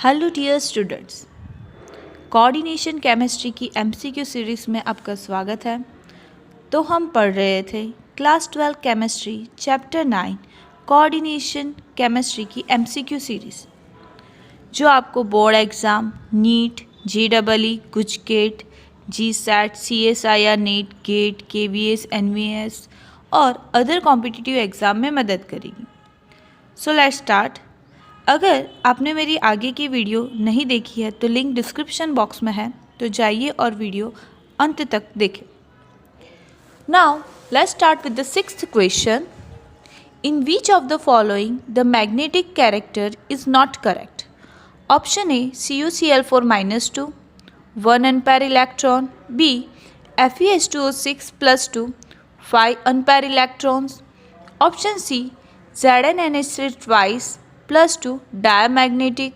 Hello dear students, coordination chemistry की MCQ series में आपका स्वागत है। तो हम पढ़ रहे थे class 12 chemistry chapter 9 coordination chemistry की एमसीक्यू सीरीज़, जो आपको board exam, NEET, JEE, GUJCET, GSAT, CSIR NET, GATE, KVS, NVS और अदर कॉम्पिटिटिव एग्ज़ाम में मदद करेगी। So let's start. अगर आपने मेरी आगे की वीडियो नहीं देखी है तो लिंक डिस्क्रिप्शन बॉक्स में है, तो जाइए और वीडियो अंत तक देखें। Now let's start with the sixth question. In which of the following the magnetic character is not correct? Option A CuCl4-2 1 unpair electron, B Fe2O6+2 5 unpair electrons, option C ZnNH3 twice +2 diamagnetic,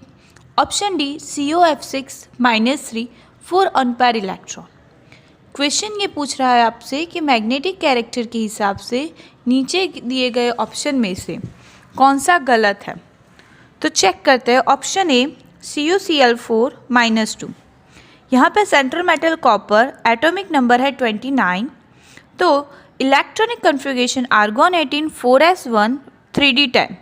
option D COF6-3 4 unpair electron. Question ये पूछ रहा है आपसे कि magnetic character के हिसाब से नीचे दिए गए ऑप्शन में से कौन सा गलत है। तो चेक करते हैं। ऑप्शन ए CuCl4-2, यहाँ पे central metal copper, atomic number है 29, तो electronic configuration argon 18 4s1 3d10।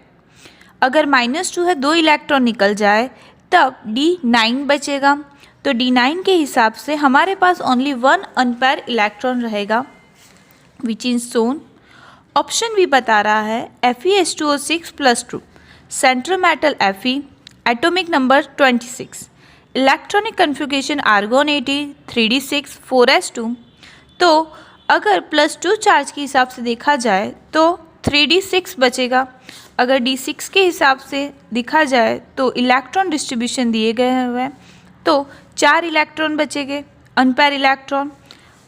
अगर -2 है, 2 इलेक्ट्रॉन निकल जाए तब D9 बचेगा, तो D9 के हिसाब से हमारे पास ओनली 1 अनपेयर इलेक्ट्रॉन रहेगा, which is shown. Option B बता रहा है Fe2O6+2, central metal Fe, atomic number 26, electronic configuration argon 80 3d6 4s2, तो अगर +2 चार्ज के हिसाब से देखा जाए तो 3d6 बचेगा। अगर d6 के हिसाब से देखा जाए तो इलेक्ट्रॉन डिस्ट्रीब्यूशन दिए गए हुए तो 4 इलेक्ट्रॉन बचेंगे, unpair electron.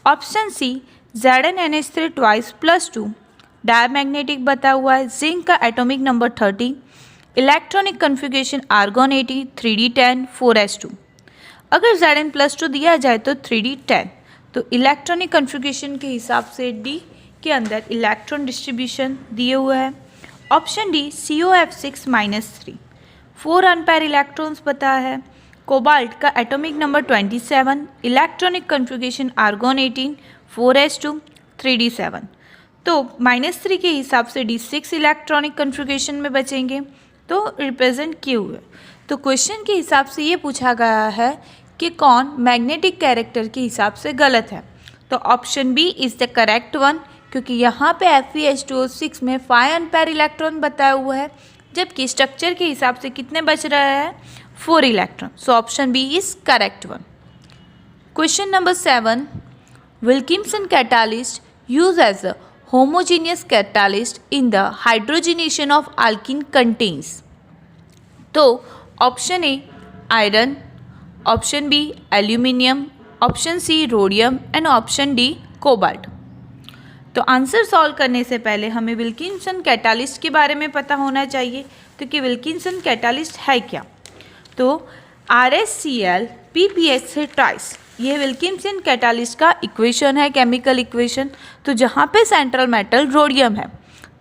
Option C ZnNH3 twice +2 diamagnetic बता हुआ है। जिंक का atomic number 30, electronic configuration argon 80 3d10 4s2। अगर Zn+2 दिया जाए तो 3d10, तो इलेक्ट्रॉनिक कन्फिगरेशन के हिसाब से डी के अंदर इलेक्ट्रॉन डिस्ट्रीब्यूशन दिए हुए है। Option D COF6-3 4 unpair electrons बता है। कोबाल्ट का atomic number 27, electronic configuration argon 18 4s2 3d7, तो -3 के हिसाब से d6 इलेक्ट्रॉनिक कन्फिगरेशन में बचेंगे, तो रिप्रेजेंट किए हुए। तो क्वेश्चन के हिसाब से ये पूछा गया है कि कौन मैग्नेटिक कैरेक्टर के हिसाब से गलत है, तो option B is the correct one, क्योंकि यहाँ पे Fe2O6 में 5 अनपेयर इलेक्ट्रॉन बताया हुआ है, जबकि स्ट्रक्चर के हिसाब से कितने बच रहे हैं 4 electron. So option B is correct one. Question number 7, Wilkinson catalyst use as a homogeneous catalyst in the hydrogenation of alkene contents. तो option A iron, option B aluminium, option C rhodium and option D cobalt. तो answer solve करने से पहले हमें Wilkinson catalyst के बारे में पता होना चाहिए, तो कि विल्किंसन कैटालिस्ट है क्या। तो RsCl PPH3 ट्वाइस, ये विल्किंसन कैटालिस्ट का इक्वेशन है, केमिकल इक्वेशन। तो जहाँ पे सेंट्रल मेटल रोडियम है,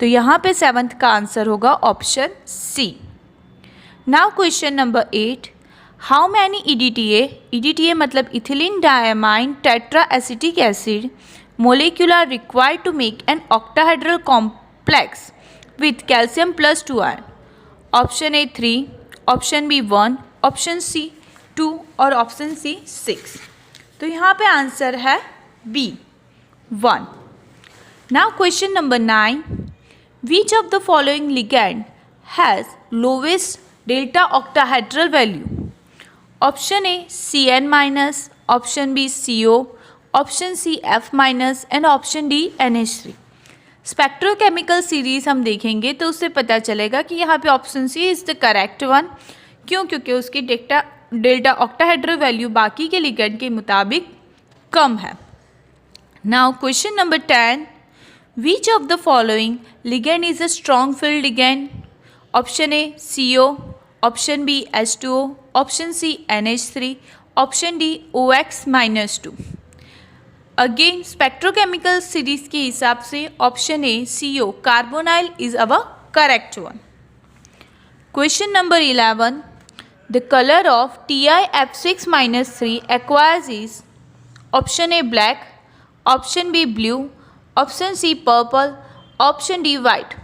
तो यहाँ पे 7th का आंसर होगा option C. Now question number 8, how many EDTA मतलब ethylene diamine tetra acetic acid molecule required to make an octahedral complex with calcium +2 ion? Option A 3, option B 1, option C 2 और option C 6। तो यहाँ पे answer है B 1। Now question number 9, which of the following ligand has lowest delta octahedral value? Option A Cn-, option B CO, option C F- and option D NH3। Spectrochemical series हम देखेंगे तो उससे पता चलेगा कि यहाँ पे option C is the correct one. क्यों? क्योंकि उसकी डेल्टा ऑक्टाहेड्रल वैल्यू बाकी के लिगैंड के मुताबिक कम है। Now question number 10, which of the following ligand is a strong field ligand? Option A CO, option B H2O, option C NH3, option D OX-2। Again spectrochemical series के हिसाब से option A CO carbonyl is our correct one. Question number 11, The color of TiF6-3 aqueous is option A black, option B blue, option C purple, option D white.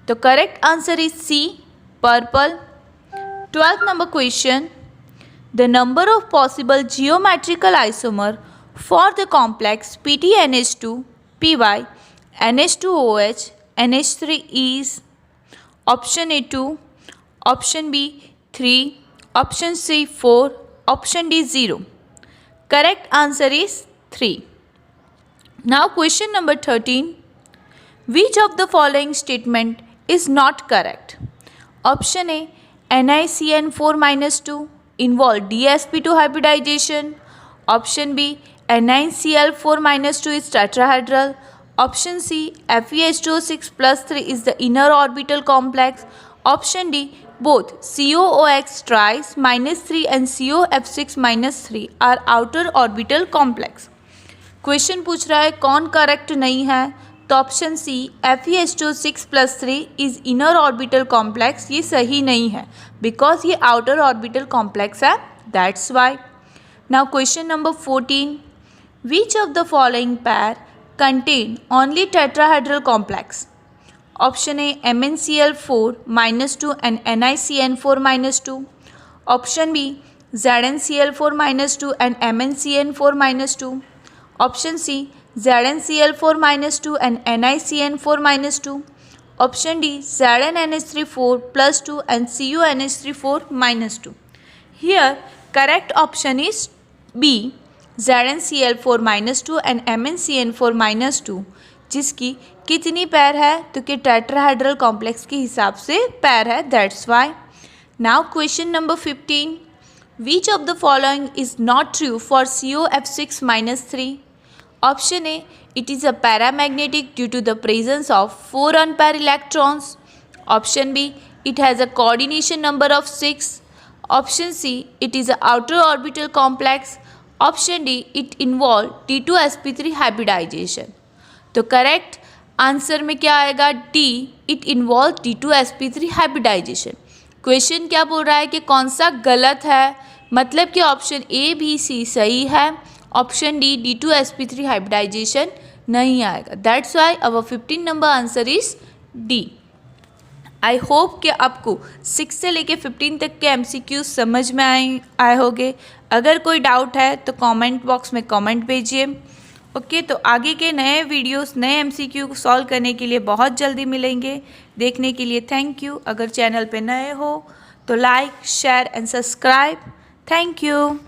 The correct answer is C, purple. 12th number question. The number of possible geometrical isomer for the complex PTNH2, PY, NH2OH, NH3 is option A 2, option B 3, option C 4, option D 0. Correct answer is 3. Now question number 13. Which of the following statement is not correct? Option A, NiCN4-2 involve DsP2 hybridization. Option B, NiCl4-2 is tetrahedral. Option C, FeH2O6 plus 3 is the inner orbital complex. Option D, both COOX tries -3 and COF6 -3 are outer orbital complex. Question पूछ रहा है कौन correct नहीं है, तो option C FeH2O6 plus 3 is inner orbital complex, ये सही नहीं है बिकॉज ये आउटर ऑर्बिटल कॉम्प्लेक्स है, that's why. Now question number 14. Which of the following pair contain only tetrahedral complex? Option A MnCl4-2 and NiCN4-2. Option B ZnCl4-2 and MnCN4-2. Option C ZnCl4-2 and NiCN4-2. Option D ZnNH3 4+2 and CuNH3 4-2. Here correct option is B, ZnCl4-2 and MnCN4-2, जिसकी कितनी पैर है, तो कि tetrahedral complex के हिसाब से पैर है, that's why. Now question number 15. Which of the following is not true for COF6-3? Option A, it is a paramagnetic due to the presence of 4 unpaired electrons. Option B, it has a coordination number of 6. Option C, it is an outer orbital complex. Option D, it involves D2sp3 hybridization. तो correct answer में क्या आएगा? D, it involve D2sp3 hybridization. Question क्या बोल रहा है कि कौन सा गलत है, मतलब कि ऑप्शन ए बी सी सही है, ऑप्शन डी D2sp3 हाइब्रिडाइजेशन नहीं आएगा. That's why our 15 number answer is D. I hope कि आपको 6 से लेके 15 तक के MCQ समझ में आए होंगे. अगर कोई डाउट है तो कमेंट बॉक्स में कमेंट भेजिए. ओके, तो आगे के नए वीडियोस, नए MCQ को सॉल्व करने के लिए बहुत जल्दी मिलेंगे. देखने के लिए थैंक यू. अगर चैनल पे नए हो तो like, share and subscribe. Thank you.